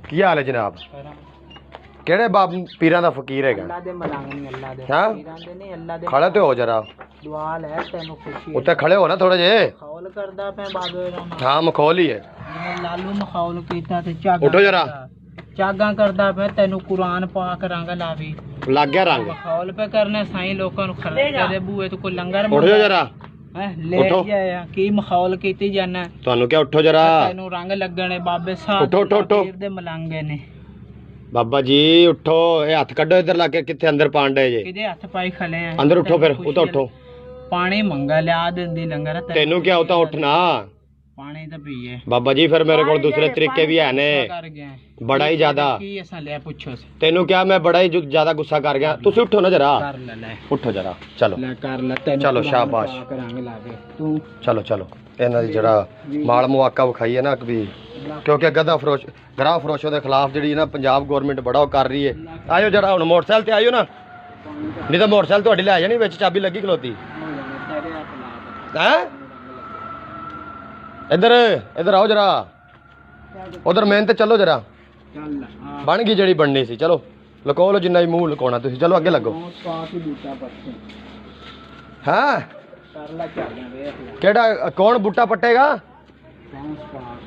ਕੀ ਹਾਲ ਹੈ ਜਨਾਬ? ਕਿਹੜੇ ਬਾਬ ਪੀਰਾਂ ਦਾ ਫਕੀਰ ਹੈਗਾ? ਅੱਲਾ ਦੇ ਮਲੰਗ ਨਹੀਂ, ਅੱਲਾ ਦੇ ਹਾਂ ਪੀਰਾਂ ਦੇ ਨਹੀਂ, ਅੱਲਾ ਦੇ ਖੜੇ ਤੇ ਹੋ ਜਰਾ, ਦੁਆ ਲੈ ਤੈਨੂੰ ਖੁਸ਼ੀ ਉੱਤੇ ਖੜੇ ਹੋ ਨਾ ਥੋੜੇ ਜੇ। ਮਖੌਲ ਕਰਦਾ ਪਿਆ ਬਾਬੇ ਦਾ ਹਾਂ ਮਖੌਲ ਹੀ ਹੈ। ਲਾਲੂ ਮਖੌਲ ਕੀਤਾ ਤੇ ਝਾਗਾ ਉੱਠੋ ਜਰਾ, ਚਾਗਾ ਕਰਦਾ ਪਿਆ ਤੈਨੂੰ ਕੁਰਾਨ ਪਾਕ ਰੰਗ ਲਾਵੀ ਲੱਗ ਗਿਆ ਰੰਗ। ਮਖੌਲ ਪੇ ਕਰਨੇ ਸਾਈਂ ਲੋਕਾਂ ਨੂੰ ਖਲੇ ਤੇਰੇ ਬੂਏ ਤੋਂ ਕੋਈ ਲੰਗਰ ਉੱਠ ਜਾ ਜਰਾ, ਲੈ ਜਾਇਆ ਕੀ ਮਖੌਲ ਕੀਤੀ ਜਾਨਾ ਤੁਹਾਨੂੰ ਕਿਹਾ ਉੱਠੋ ਜਰਾ, ਤੈਨੂੰ ਰੰਗ ਲੱਗਣੇ ਬਾਬੇ ਸਾਹਿਬ ਉੱਠੋ ਉੱਠੋ ਉੱਠੋ ਦੇ ਮਲੰਗੇ ਨੇ। ਬਾਬਾ ਜੀ ਉੱਠੋ, ਇਹ ਹੱਥ ਕੱਢੋ ਇੱਧਰ ਲਾ ਕੇ, ਕਿੱਥੇ ਅੰਦਰ ਪਾਂਡੇ ਜੇ? ਕਿਹਦੇ ਹੱਥ ਪਾਈ ਖਲੇ ਆ? ਅੰਦਰ ਉੱਠੋ, ਫਿਰ ਉਹ ਤਾਂ ਉੱਠੋ। ਪਾਣੀ ਮੰਗਾ ਲਿਆ ਦਿੰਦੀ ਲੰਗਰ ਤੈਨੂੰ ਕਿਹਾ ਉਹ ਤਾਂ ਉੱਠਣਾ। ਪਾਣੀ ਤਾਂ ਪੀਏ ਬਾਬਾ ਜੀ, ਫਿਰ ਮੇਰੇ ਕੋਲ ਦੂਸਰੇ ਤਰੀਕੇ ਵੀ ਹੈ ਨੇ, ਬੜਾ ਹੀ ਜ਼ਿਆਦਾ। ਕੀ ਅਸਾਂ ਲਿਆ ਪੁੱਛੋ ਤੈਨੂੰ ਕਿਹਾ ਮੈਂ ਬੜਾ ਹੀ ਜ਼ਿਆਦਾ ਗੁੱਸਾ ਕਰ ਗਿਆ। ਤੁਸੀਂ ਉੱਠੋ ਨਾ ਜਰਾ, ਕਰ ਲੈ ਉੱਠੋ ਜਰਾ, ਚਲੋ ਲੈ ਕਰ ਲੈ ਤੈਨੂੰ ਚਲੋ ਸ਼ਾਬਾਸ਼, ਰੰਗ ਲਾ ਕੇ ਤੂੰ ਚਲੋ ਚਲੋ। ਇਹਨਾਂ ਦੀ ਜਿਹੜਾ ਮਾਲ ਮੁਆਕਾ ਵਿਖਾਈ ਹੈ ਨਾ ਵੀ, ਕਿਉਂਕਿ ਗਧਾ ਫਰੋਸ਼ ਗਰਾਹ ਫਰੋਸ਼ੋ ਦੇ ਖਿਲਾਫ ਜਿਹੜੀ ਨਾ ਪੰਜਾਬ ਗਵਰਨਮੈਂਟ ਬੜਾ ਉਹ ਕਰ ਰਹੀ ਹੈ। ਆਇਓ ਜਰਾ ਹੁਣ ਮੋਟਰਸਾਈਕਲ ਤੇ ਆਇਓ ਨਾ, ਨਹੀਂ ਤਾਂ ਮੋਟਰਸਾਈਕਲ ਤੁਹਾਡੀ ਲੈ ਜਾਣੀ, ਵਿੱਚ ਚਾਬੀ ਲੱਗੀ ਖਲੋਤੀ ਹੈ। ਇੱਧਰ ਇੱਧਰ ਆਓ ਜਰਾ, ਉਧਰ ਮੇਨ ਤੇ ਚਲੋ ਜਰਾ, ਬਣ ਗਈ ਜਿਹੜੀ ਬਣਨੀ ਸੀ। ਚਲੋ ਲੁਕੋ ਲੋ ਜਿੰਨਾ ਵੀ ਮੂੰਹ ਲੁਕਾਉਣਾ ਤੁਸੀਂ, ਚਲੋ ਅੱਗੇ ਲੱਗੋ। ਹਾਂ ਕਿਹੜਾ ਕੌਣ ਬੂਟਾ ਪੱਟੇਗਾ?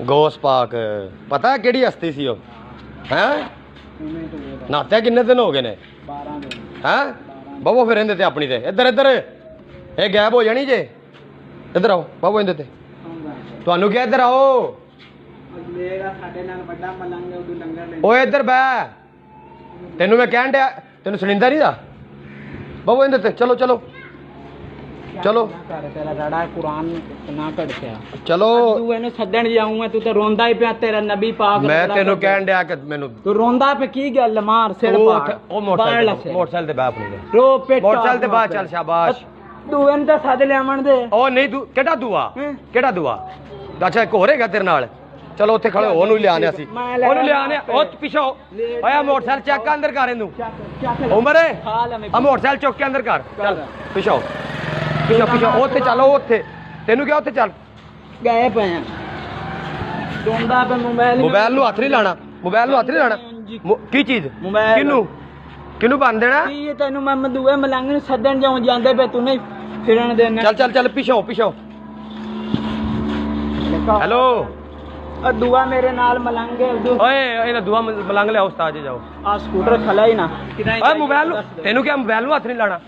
ਗੋਸ ਪਾਕ ਪਤਾ ਕਿਹੜੀ ਹਸਤੀ ਸੀ ਉਹ? ਹੈ ਨਾਤੇ ਕਿੰਨੇ ਦਿਨ ਹੋ ਗਏ ਨੇ? 12 ਦਿਨ। ਹੈ ਬਾਬੋ ਫਿਰ ਇਹਦੇ ਤੇ ਆਪਣੀ ਤੇ ਇੱਧਰ ਇੱਧਰ ਇਹ ਗਾਇਬ ਹੋ ਜਾਣੀ ਜੇ। ਇੱਧਰ ਆਓ ਬਾਬੋ, ਇਹਦੇ ਤੇ ਤੁਹਾਨੂੰ ਕਿਹਾ ਇੱਧਰ ਆਓ। ਸਾਡੇ ਨਾਲ ਵੱਡਾ ਮਲੰਗ ਹੈ, ਉਹ ਲੰਗਰ ਲੈ ਓਏ ਇੱਧਰ ਬੈ, ਤੈਨੂੰ ਮੈਂ ਕਹਿਣ ਡਿਆ, ਤੈਨੂੰ ਸੁਣੀਂਦਾ ਨਹੀਂ ਦਾ? ਬਾਬੋ ਇਹਦੇ ਤੇ ਚਲੋ ਚਲੋ ਚਲੋ ਤੇਰਾ ਰੜਾ ਕੁਰਾਨ ਨਾ ਘੜਿਆ। ਚਲੋ ਤੂੰ ਇਹਨੂੰ ਸੱਦਣ ਜਾਊਂਗਾ, ਤੂੰ ਤਾਂ ਰੋਂਦਾ ਹੀ ਪਿਆ, ਤੇਰਾ ਨਬੀ ਪਾਕ ਮੈਂ ਤੈਨੂੰ ਕਹਿਣ ਡਿਆ ਕਿ ਮੈਨੂੰ ਤੂੰ ਰੋਂਦਾ ਪਿਆ, ਕੀ ਗੱਲ ਮਾਰ ਸਿਰ ਪਾੜ ਉਹ ਮੋਟਰਸਾਈਕਲ ਤੇ ਬੈ ਆਪਣੀ ਦੇ, ਰੋ ਪੇਟ ਮੋਟਰਸਾਈਕਲ ਤੇ ਬਾਹਰ ਚੱਲ। ਸ਼ਾਬਾਸ਼। ਤੂੰ ਇਹਨੂੰ ਤਾਂ ਸੱਦ ਲਿਆਵਣ ਦੇ। ਉਹ ਨਹੀਂ ਤੂੰ ਕਿਹੜਾ ਦੁਆ, ਕਿਹੜਾ ਦੁਆ? ਅੱਛਾ ਇੱਕ ਹੋਰ ਹੈਗਾ ਤੇਰੇ ਨਾਲ, ਚਲੋ ਉੱਥੇ ਖੜੇ ਹੋ, ਉਹਨੂੰ ਲਿਆਣਿਆ ਸੀ, ਉਹਨੂੰ ਲਿਆਣਿਆ। ਉਹ ਪਿੱਛੋਂ ਓਏ ਮੋਟਰਸਾਈਕਲ ਚੱਕ ਕੇ ਅੰਦਰ ਕਰ ਇਹਨੂੰ। ਉਮਰ ਆ ਮੋਟਰਸਾਈਕਲ ਚੁੱਕ ਕੇ ਅੰਦਰ ਕਰ, ਚੱਲ ਪਿੱਛੋਂ ਪਿੱਛੋਂ ਪਿੱਛੋਂ ਉੱਥੇ ਚੱਲ, ਉਹ ਉੱਥੇ ਤੈਨੂੰ ਕਿਹਾ ਉੱਥੇ ਚੱਲ। ਗਏ ਪਏ ਆ ਰੋਂਦਾ ਪਿਆ। ਮੋਬਾਈਲ ਨੂੰ ਹੱਥ ਨਹੀਂ ਲਾਣਾ, ਮੋਬਾਈਲ ਨੂੰ ਹੱਥ ਨਹੀਂ ਲਾਣਾ। ਕੀ ਚੀਜ਼? ਕਿਹਨੂੰ ਕਿਹਨੂੰ ਬੰਨ ਦੇਣਾ? ਕੀ ਤੈਨੂੰ ਮੈਂ ਮਦੂਏ ਮਲੰਗ ਨੂੰ ਸੱਦਣ ਜਾਉਂ ਜਾਂਦੇ ਪਏ, ਤੂੰ ਨਹੀਂ ਫਿਰਨ ਦੇਣਾ। ਚੱਲ ਚੱਲ ਚੱਲ ਪਿੱਛੋਂ ਪਿੱਛੋਂ। ਹੈਲੋ ਆ ਦੁਆ ਮੇਰੇ ਨਾਲ ਮਲੰਗ ਹੈ। ਓਏ ਇਹਨਾਂ ਦੁਆ ਮਲੰਗ ਲਿਆਓ ਉਸਤਾਦ ਜੀ, ਜਾਓ। ਆ ਸਕੂਟਰ ਖਲਾ ਹੀ ਨਾ। ਓਏ ਮੋਬਾਈਲ ਨੂੰ, ਤੈਨੂੰ ਕਿਹਾ ਮੋਬਾਈਲ ਨੂੰ ਹੱਥ ਨਹੀਂ ਲਾਣਾ।